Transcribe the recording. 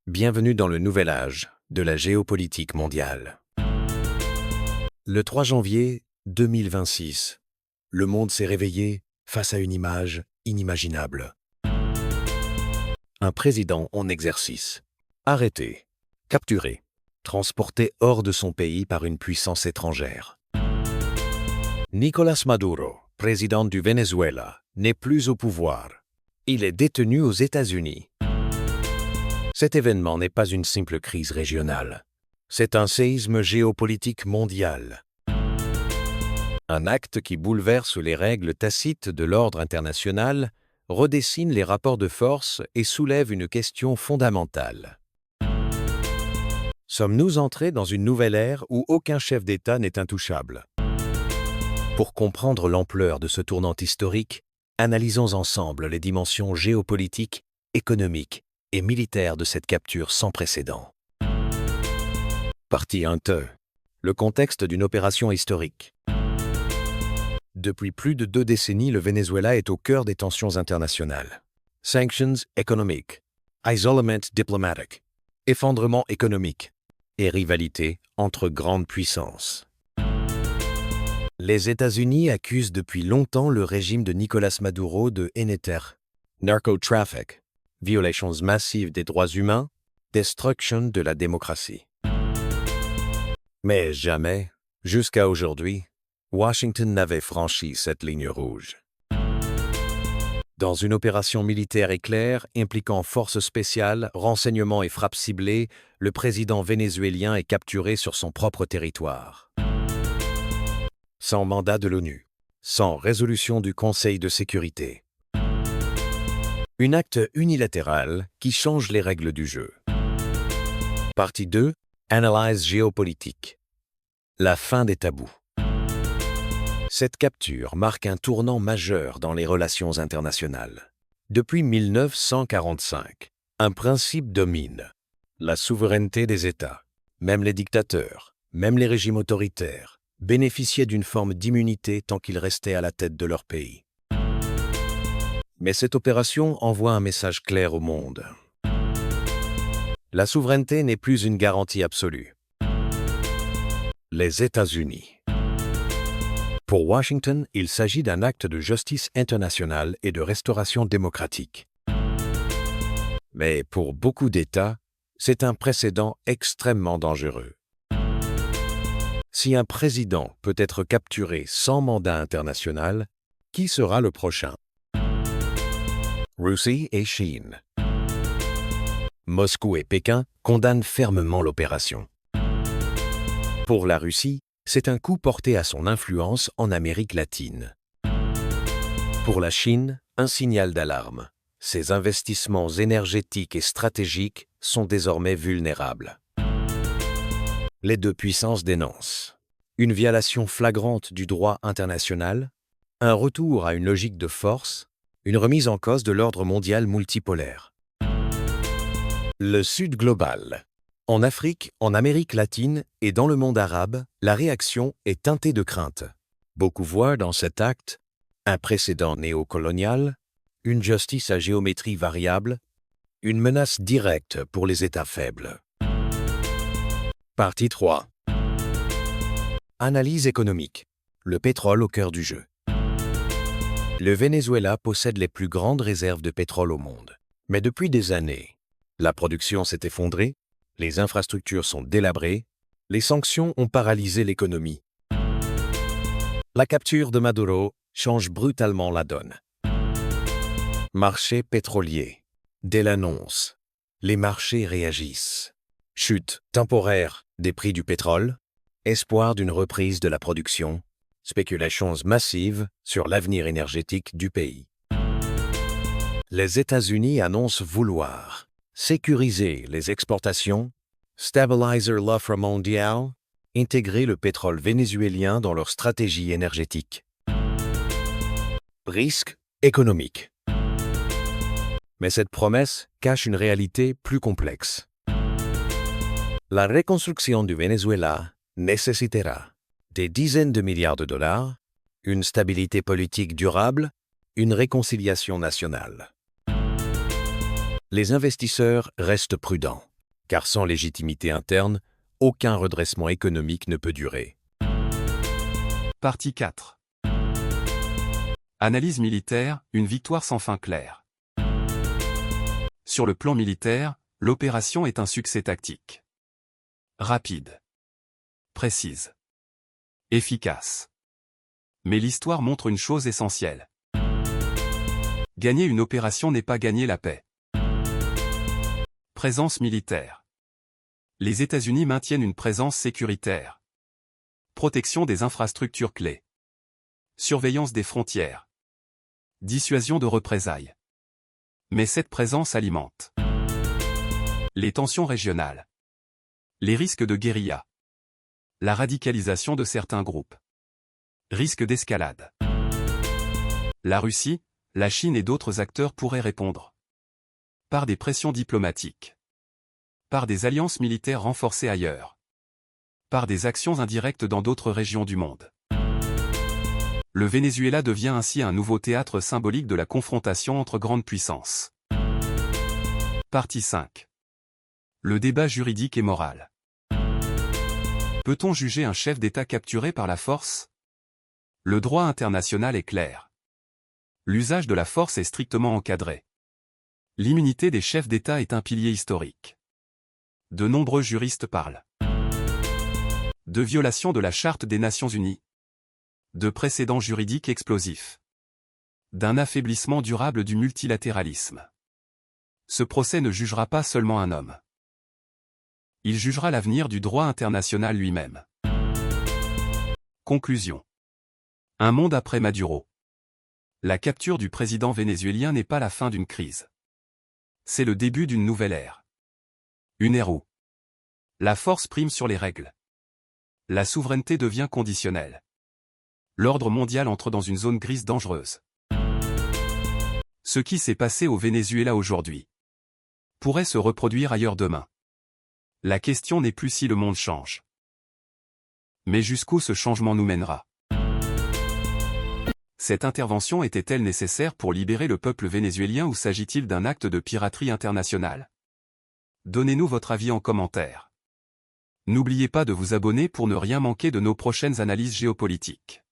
Bienvenue dans le nouvel âge de la géopolitique mondiale. Le 3 janvier 2026, le monde s'est réveillé face à une image inimaginable. Un président en exercice, arrêté, capturé, transporté hors de son pays par une puissance étrangère. Nicolás Maduro, président du Venezuela, n'est plus au pouvoir. Il est détenu aux États-Unis. Cet événement n'est pas une simple crise régionale. C'est un séisme géopolitique mondial. Un acte qui bouleverse les règles tacites de l'ordre international, redessine les rapports de force et soulève une question fondamentale. Sommes-nous entrés dans une nouvelle ère où aucun chef d'État n'est intouchable? Pour comprendre l'ampleur de ce tournant historique, analysons ensemble les dimensions géopolitiques, économiques et militaires de cette capture sans précédent. Partie 1. Le contexte d'une opération historique. Depuis plus de 2 décennies, le Venezuela est au cœur des tensions internationales. Sanctions économiques, isolement diplomatique, effondrement économique et rivalité entre grandes puissances. Les États-Unis accusent depuis longtemps le régime de Nicolás Maduro de NTR, narcotrafic, violations massives des droits humains, destruction de la démocratie. Mais jamais, jusqu'à aujourd'hui, Washington n'avait franchi cette ligne rouge. Dans une opération militaire éclair impliquant forces spéciales, renseignements et frappes ciblées, le président vénézuélien est capturé sur son propre territoire. Sans mandat de l'ONU, sans résolution du Conseil de sécurité. Un acte unilatéral qui change les règles du jeu. Partie 2. Analyse géopolitique. La fin des tabous. Cette capture marque un tournant majeur dans les relations internationales. Depuis 1945, un principe domine. La souveraineté des États, même les dictateurs, même les régimes autoritaires, bénéficiaient d'une forme d'immunité tant qu'ils restaient à la tête de leur pays. Mais cette opération envoie un message clair au monde. La souveraineté n'est plus une garantie absolue. Les États-Unis. Pour Washington, il s'agit d'un acte de justice internationale et de restauration démocratique. Mais pour beaucoup d'États, c'est un précédent extrêmement dangereux. Si un président peut être capturé sans mandat international, qui sera le prochain? Russie et Chine. Moscou et Pékin condamnent fermement l'opération. Pour la Russie, c'est un coup porté à son influence en Amérique latine. Pour la Chine, un signal d'alarme. Ses investissements énergétiques et stratégiques sont désormais vulnérables. Les deux puissances dénoncent une violation flagrante du droit international, un retour à une logique de force, une remise en cause de l'ordre mondial multipolaire. Le Sud global. En Afrique, en Amérique latine et dans le monde arabe, la réaction est teintée de crainte. Beaucoup voient dans cet acte un précédent néocolonial, une justice à géométrie variable, une menace directe pour les États faibles. Partie 3. Analyse économique. Le pétrole au cœur du jeu. Le Venezuela possède les plus grandes réserves de pétrole au monde. Mais depuis des années, la production s'est effondrée, les infrastructures sont délabrées, les sanctions ont paralysé l'économie. La capture de Maduro change brutalement la donne. Marché pétrolier. Dès l'annonce, les marchés réagissent. Chute temporaire des prix du pétrole, espoir d'une reprise de la production, spéculations massives sur l'avenir énergétique du pays. Les États-Unis annoncent vouloir sécuriser les exportations, stabiliser l'offre mondiale, intégrer le pétrole vénézuélien dans leur stratégie énergétique. Risque économique. Mais cette promesse cache une réalité plus complexe. La reconstruction du Venezuela nécessitera des dizaines de milliards de dollars, une stabilité politique durable, une réconciliation nationale. Les investisseurs restent prudents. car sans légitimité interne, aucun redressement économique ne peut durer. Partie 4. Analyse militaire, une victoire sans fin claire. Sur le plan militaire, l'opération est un succès tactique. Rapide. Précise. Efficace. Mais l'histoire montre une chose essentielle. Gagner une opération n'est pas gagner la paix. Présence militaire. Les États-Unis maintiennent une présence sécuritaire. Protection des infrastructures clés. Surveillance des frontières. Dissuasion de représailles. Mais cette présence alimente les tensions régionales, les risques de guérilla, la radicalisation de certains groupes, risque d'escalade. La Russie, la Chine et d'autres acteurs pourraient répondre par des pressions diplomatiques, par des alliances militaires renforcées ailleurs, par des actions indirectes dans d'autres régions du monde. Le Venezuela devient ainsi un nouveau théâtre symbolique de la confrontation entre grandes puissances. Partie 5. Le débat juridique et moral. Peut-on juger un chef d'État capturé par la force? Le droit international est clair. L'usage de la force est strictement encadré. L'immunité des chefs d'État est un pilier historique. De nombreux juristes parlent de violation de la Charte des Nations Unies, de précédents juridiques explosifs, d'un affaiblissement durable du multilatéralisme. Ce procès ne jugera pas seulement un homme. Il jugera l'avenir du droit international lui-même. Conclusion. Un monde après Maduro. La capture du président vénézuélien n'est pas la fin d'une crise. C'est le début d'une nouvelle ère. Une ère où la force prime sur les règles. La souveraineté devient conditionnelle. L'ordre mondial entre dans une zone grise dangereuse. Ce qui s'est passé au Venezuela aujourd'hui pourrait se reproduire ailleurs demain. La question n'est plus si le monde change, mais jusqu'où ce changement nous mènera. Cette intervention était-elle nécessaire pour libérer le peuple vénézuélien ou s'agit-il d'un acte de piraterie internationale? Donnez-nous votre avis en commentaire. N'oubliez pas de vous abonner pour ne rien manquer de nos prochaines analyses géopolitiques.